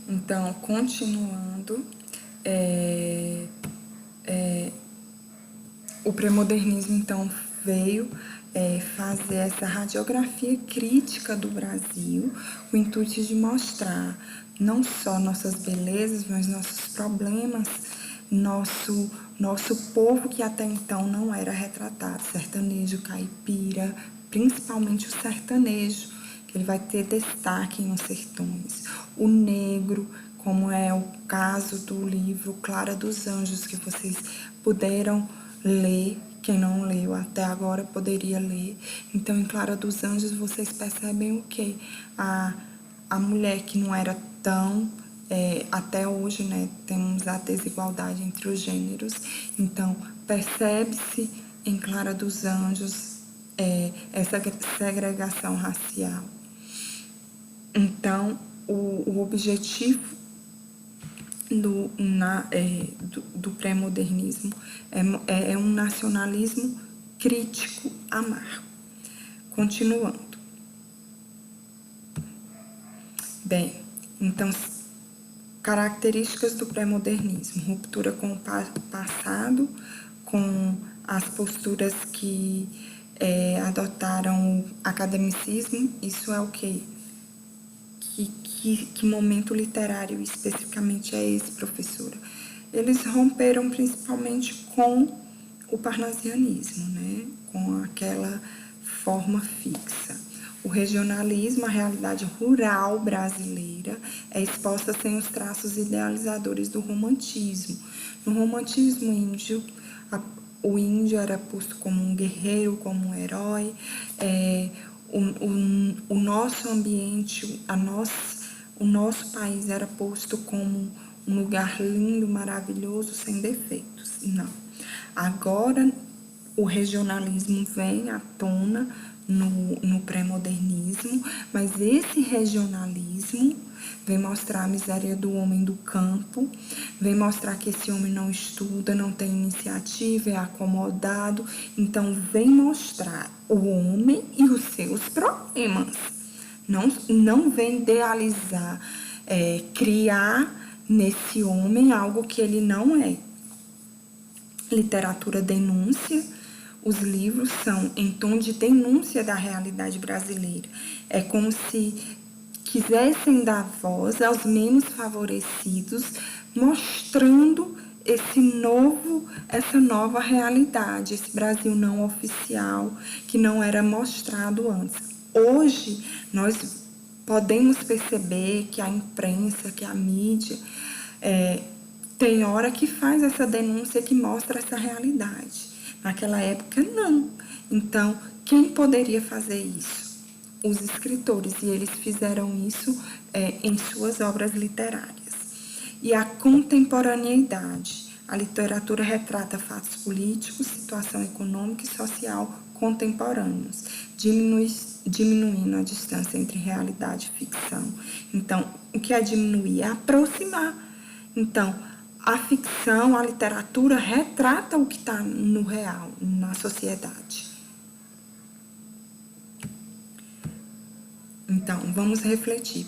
Então, continuando, o pré-modernismo, então, veio fazer essa radiografia crítica do Brasil, com o intuito de mostrar não só nossas belezas, mas nossos problemas, nosso povo que até então não era retratado, sertanejo, caipira, principalmente o sertanejo, que ele vai ter destaque nos sertões, o negro, como é o caso do livro Clara dos Anjos, que vocês puderam ler. Quem não leu até agora poderia ler. Então, em Clara dos Anjos, vocês percebem o quê? A mulher que não era tão... até hoje, né, temos a desigualdade entre os gêneros. Então, percebe-se em Clara dos Anjos essa segregação racial. Então, o objetivo do pré-modernismo é um nacionalismo crítico amargo. Continuando. Bem, então, características do pré-modernismo: ruptura com o passado, com as posturas que adotaram o academicismo. Isso é o quê? Que momento literário especificamente é esse, professora? Eles romperam principalmente com o parnasianismo, né? Com aquela forma fixa. O regionalismo, a realidade rural brasileira, é exposta sem os traços idealizadores do romantismo. No romantismo índio, o índio era posto como um guerreiro, como um herói. O nosso ambiente, o nosso país era posto como um lugar lindo, maravilhoso, sem defeitos. Não. Agora, o regionalismo vem à tona no pré-modernismo, mas esse regionalismo vem mostrar a miséria do homem do campo, vem mostrar que esse homem não estuda, não tem iniciativa, é acomodado. Então, vem mostrar o homem e os seus problemas. Não vem idealizar, criar nesse homem algo que ele não é. Literatura denúncia. Os livros são em tom de denúncia da realidade brasileira. É como se quisessem dar voz aos menos favorecidos, mostrando essa nova realidade, esse Brasil não oficial que não era mostrado antes. Hoje, nós podemos perceber que a imprensa, que a mídia, tem hora que faz essa denúncia, que mostra essa realidade. Naquela época, não. Então, quem poderia fazer isso? Os escritores, e eles fizeram isso em suas obras literárias. E a contemporaneidade. A literatura retrata fatos políticos, situação econômica e social contemporâneos, diminuindo a distância entre realidade e ficção. Então, o que é diminuir? É aproximar. Então, a ficção, a literatura retrata o que está no real, na sociedade. Então, vamos refletir.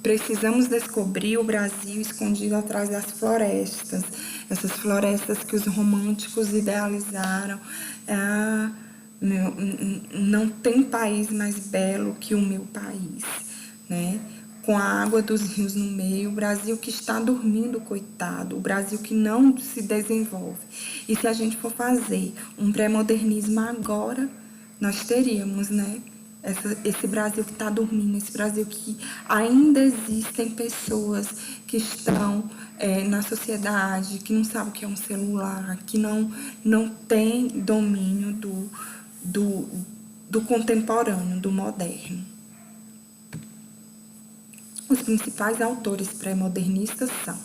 Precisamos descobrir o Brasil escondido atrás das florestas. Essas florestas que os românticos idealizaram. Não tem país mais belo que o meu país, né? Com a água dos rios no meio, o Brasil que está dormindo, coitado, o Brasil que não se desenvolve. E se a gente for fazer um pré-modernismo agora, nós teríamos, né? Esse Brasil que está dormindo, esse Brasil que ainda existem pessoas que estão na sociedade, que não sabem o que é um celular, que não tem domínio do contemporâneo, do moderno. Os principais autores pré-modernistas são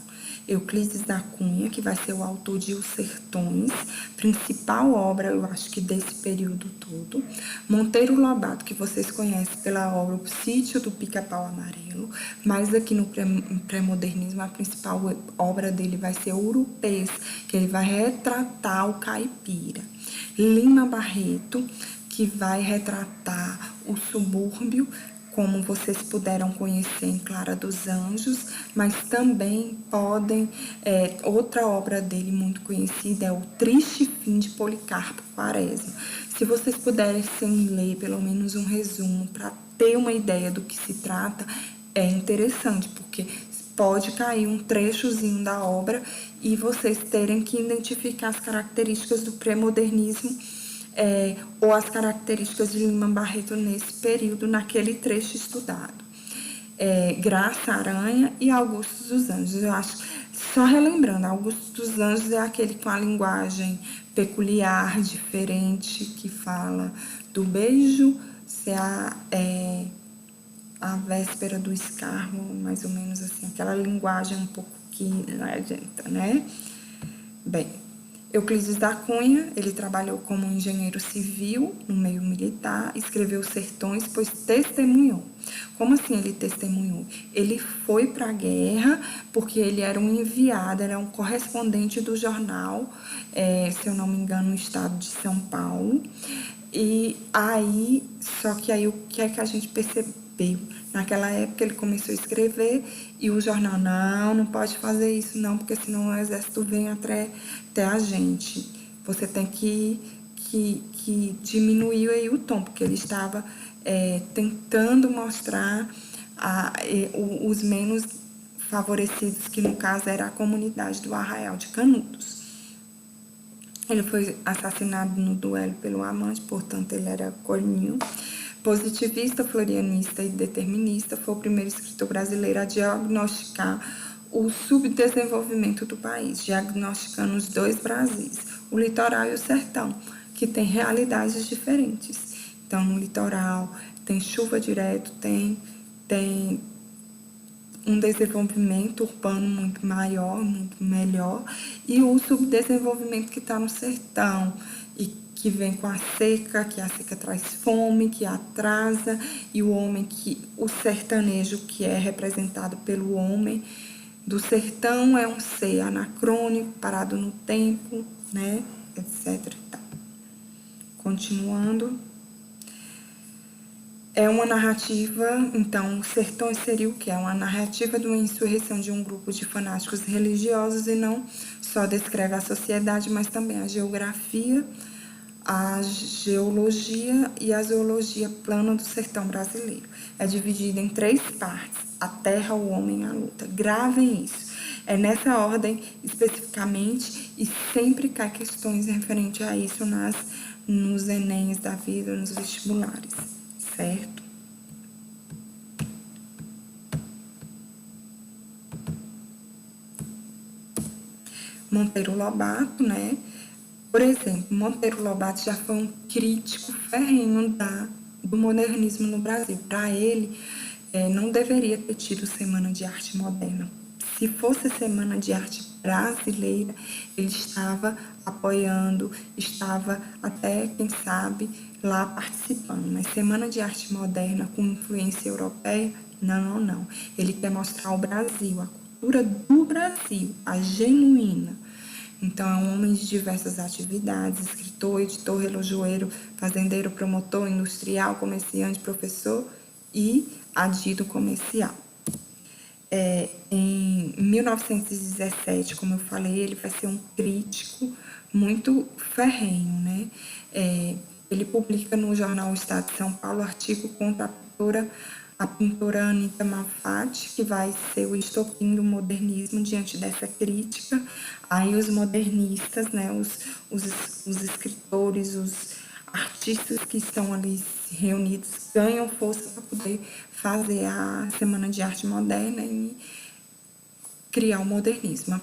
Euclides da Cunha, que vai ser o autor de Os Sertões, principal obra, eu acho que desse período todo. Monteiro Lobato, que vocês conhecem pela obra O Sítio do Pica-Pau Amarelo, mas aqui no pré-modernismo a principal obra dele vai ser Urupês, que ele vai retratar o caipira. Lima Barreto, que vai retratar o subúrbio como vocês puderam conhecer em Clara dos Anjos, mas também podem, outra obra dele muito conhecida é O Triste Fim de Policarpo Quaresma. Se vocês pudessem ler pelo menos um resumo para ter uma ideia do que se trata, é interessante, porque pode cair um trechozinho da obra e vocês terem que identificar as características do pré-modernismo ou as características de Lima Barreto nesse período, naquele trecho estudado. Graça Aranha e Augusto dos Anjos. Eu acho, só relembrando, Augusto dos Anjos é aquele com a linguagem peculiar, diferente, que fala do beijo, se a véspera do escarro, mais ou menos assim, aquela linguagem um pouco que não adianta, né? Bem, Euclides da Cunha, ele trabalhou como engenheiro civil no meio militar, escreveu Sertões, pois testemunhou. Como assim ele testemunhou? Ele foi para a guerra porque ele era um enviado, era um correspondente do jornal, se eu não me engano, no estado de São Paulo. E aí, só que aí o que é que a gente percebeu? Naquela época ele começou a escrever e o jornal, não pode fazer isso não, porque senão o exército vem até a gente. Você tem que diminuir aí o tom, porque ele estava tentando mostrar os menos favorecidos, que no caso era a comunidade do Arraial de Canudos. Ele foi assassinado no duelo pelo amante, portanto ele era corninho. Positivista, florianista e determinista, foi o primeiro escritor brasileiro a diagnosticar o subdesenvolvimento do país, diagnosticando os dois Brasis, o litoral e o sertão, que têm realidades diferentes. Então, no litoral tem chuva direto, tem um desenvolvimento urbano muito maior, muito melhor, e o subdesenvolvimento que está no sertão, e que vem com a seca, que a seca traz fome, que atrasa, e o sertanejo, que é representado pelo homem do sertão, é um ser anacrônico, parado no tempo, né, etc. Continuando. É uma narrativa, então, Sertões seria o quê? É uma narrativa de uma insurreição de um grupo de fanáticos religiosos e não só descreve a sociedade, mas também a geografia, a geologia e a zoologia plana do sertão brasileiro. É dividida em 3 partes: a terra, o homem e a luta. Gravem isso. É nessa ordem especificamente e sempre cai questões referentes a isso nos Enems da vida, nos vestibulares. Certo? Monteiro Lobato, né? Por exemplo, Monteiro Lobato já foi um crítico ferrenho do modernismo no Brasil. Para ele, não deveria ter tido Semana de Arte Moderna. Se fosse Semana de Arte Brasileira, ele estava apoiando, estava até, quem sabe, lá participando. Mas Semana de Arte Moderna com influência europeia, não. Ele quer mostrar o Brasil, a cultura do Brasil, a genuína. Então, é um homem de diversas atividades: escritor, editor, relojoeiro, fazendeiro, promotor, industrial, comerciante, professor e adido comercial. Em 1917, como eu falei, ele vai ser um crítico muito ferrenho, né? Ele publica no jornal O Estado de São Paulo artigo contra a pintora Anita Malfatti, que vai ser o estopim do modernismo. Diante dessa crítica, aí os modernistas, né, os escritores, os artistas que estão ali reunidos ganham força para poder fazer a Semana de Arte Moderna e criar o modernismo. A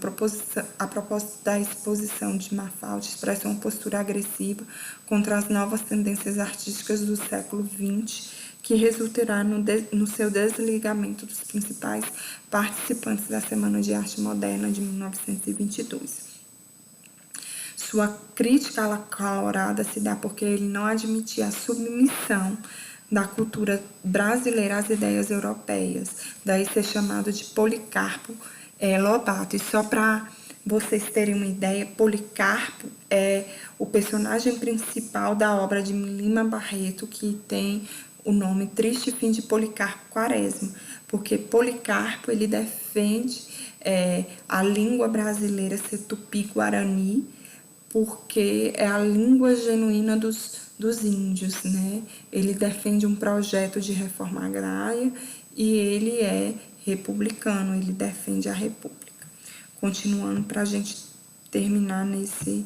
propósito da exposição de Malfatti, expressa uma postura agressiva contra as novas tendências artísticas do século XX, que resultará no seu desligamento dos principais participantes da Semana de Arte Moderna de 1922. Sua crítica acalorada se dá porque ele não admitia a submissão da cultura brasileira às ideias europeias, daí ser chamado de Policarpo Lobato. E só para vocês terem uma ideia, Policarpo é o personagem principal da obra de Lima Barreto, que tem o nome Triste Fim de Policarpo Quaresma, porque Policarpo ele defende a língua brasileira ser tupi-guarani, porque é a língua genuína dos índios, né? Ele defende um projeto de reforma agrária e ele é republicano, ele defende a república. Continuando para a gente terminar nesse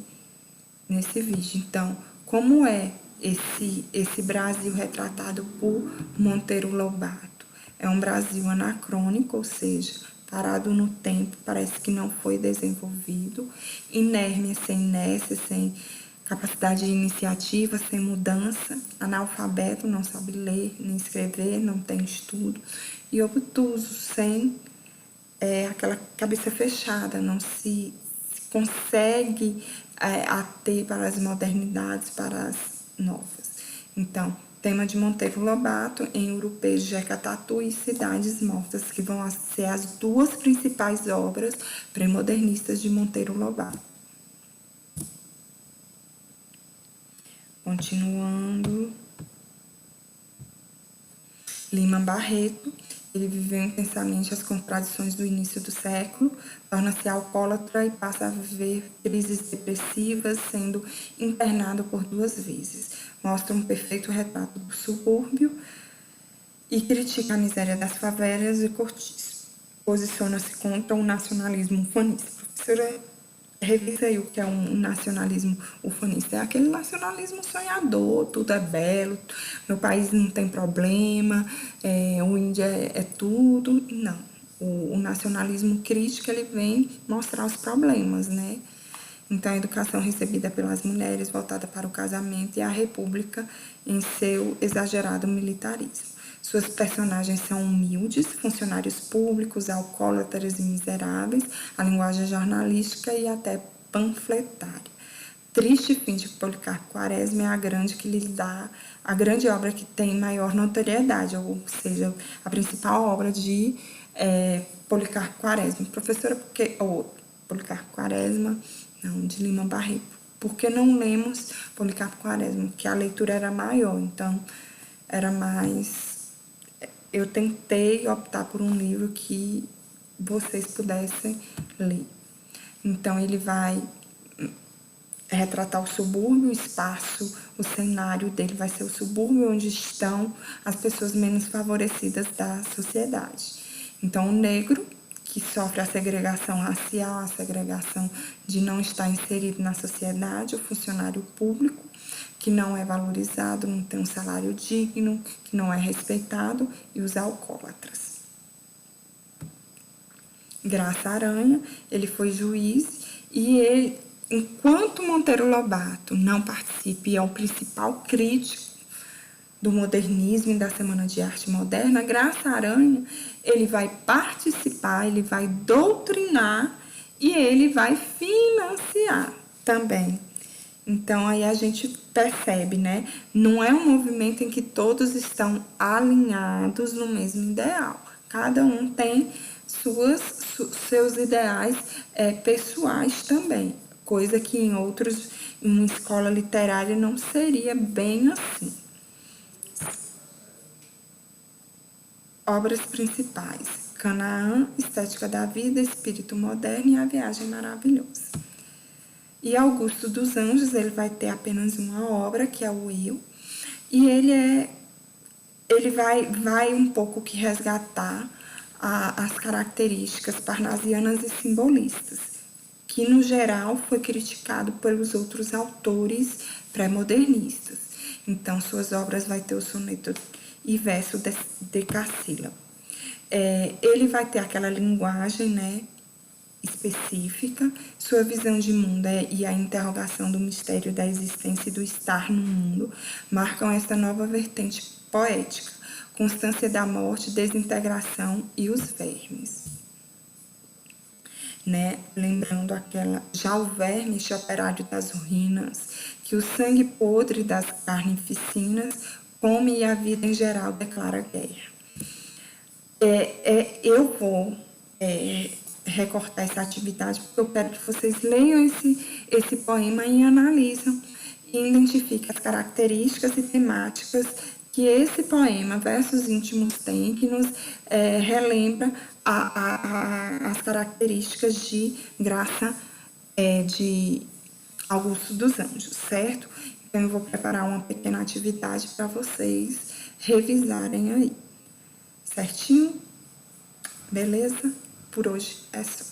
vídeo. Então, como é esse Brasil retratado por Monteiro Lobato? É um Brasil anacrônico, ou seja, parado no tempo, parece que não foi desenvolvido, inerme, sem inércia, sem capacidade de iniciativa, sem mudança, analfabeto, não sabe ler nem escrever, não tem estudo, e obtuso, sem aquela cabeça fechada, não se consegue ater para as modernidades, para as novas. Então, tema de Monteiro Lobato, em Urupês, Jecatatu e Cidades Mortas, que vão ser as duas principais obras pré-modernistas de Monteiro Lobato. Continuando, Lima Barreto, ele viveu intensamente as contradições do início do século, torna-se alcoólatra e passa a viver crises depressivas, sendo internado por 2 vezes. Mostra um perfeito retrato do subúrbio e critica a miséria das favelas e cortiços. Posiciona-se contra o nacionalismo ufanista. Professora, revisa aí o que é um nacionalismo ufanista. É aquele nacionalismo sonhador, tudo é belo, meu país não tem problema, o índio é tudo. Não. O nacionalismo crítico, ele vem mostrar os problemas, né? Então, a educação recebida pelas mulheres voltada para o casamento e a república em seu exagerado militarismo. Suas personagens são humildes, funcionários públicos, alcoólatras e miseráveis, a linguagem jornalística e até panfletária. Triste Fim de Policarpo Quaresma é a grande obra que tem maior notoriedade, ou seja, a principal obra de Policarpo Quaresma. Professora, Policarpo Quaresma, não, de Lima Barreto. Por que não lemos Policarpo Quaresma? Porque a leitura era maior, então era mais... Eu tentei optar por um livro que vocês pudessem ler. Então, ele vai retratar o subúrbio, o espaço, o cenário dele vai ser o subúrbio, onde estão as pessoas menos favorecidas da sociedade. Então, o negro, que sofre a segregação racial, a segregação de não estar inserido na sociedade, o funcionário público, que não é valorizado, não tem um salário digno, que não é respeitado, e os alcoólatras. Graça Aranha, ele foi juiz e ele, enquanto Monteiro Lobato não participa e é o principal crítico do modernismo e da Semana de Arte Moderna, Graça Aranha, ele vai participar, ele vai doutrinar e ele vai financiar também. Então, aí a gente percebe, né? Não é um movimento em que todos estão alinhados no mesmo ideal. Cada um tem seus ideais pessoais também. Coisa que em uma escola literária não seria bem assim. Obras principais: Canaã, Estética da Vida, Espírito Moderno e A Viagem Maravilhosa. E Augusto dos Anjos, ele vai ter apenas uma obra, que é o Eu, e ele vai um pouco que resgatar as características parnasianas e simbolistas, que no geral foi criticado pelos outros autores pré-modernistas. Então, suas obras vai ter o soneto e verso decassílabo. Ele vai ter aquela linguagem, né, específica, sua visão de mundo e a interrogação do mistério da existência e do estar no mundo marcam esta nova vertente poética, constância da morte, desintegração e os vermes. Né? Lembrando já o verme, este operário das ruínas, que o sangue podre das carnificinas come e a vida em geral declara guerra. Eu vou recortar essa atividade porque eu quero que vocês leiam esse poema e analisam e identifiquem as características e temáticas que esse poema, Versos Íntimos, tem, que nos relembra as características de graça de Augusto dos Anjos, certo? Então, eu vou preparar uma pequena atividade para vocês revisarem aí, certinho? Beleza? Por hoje é só.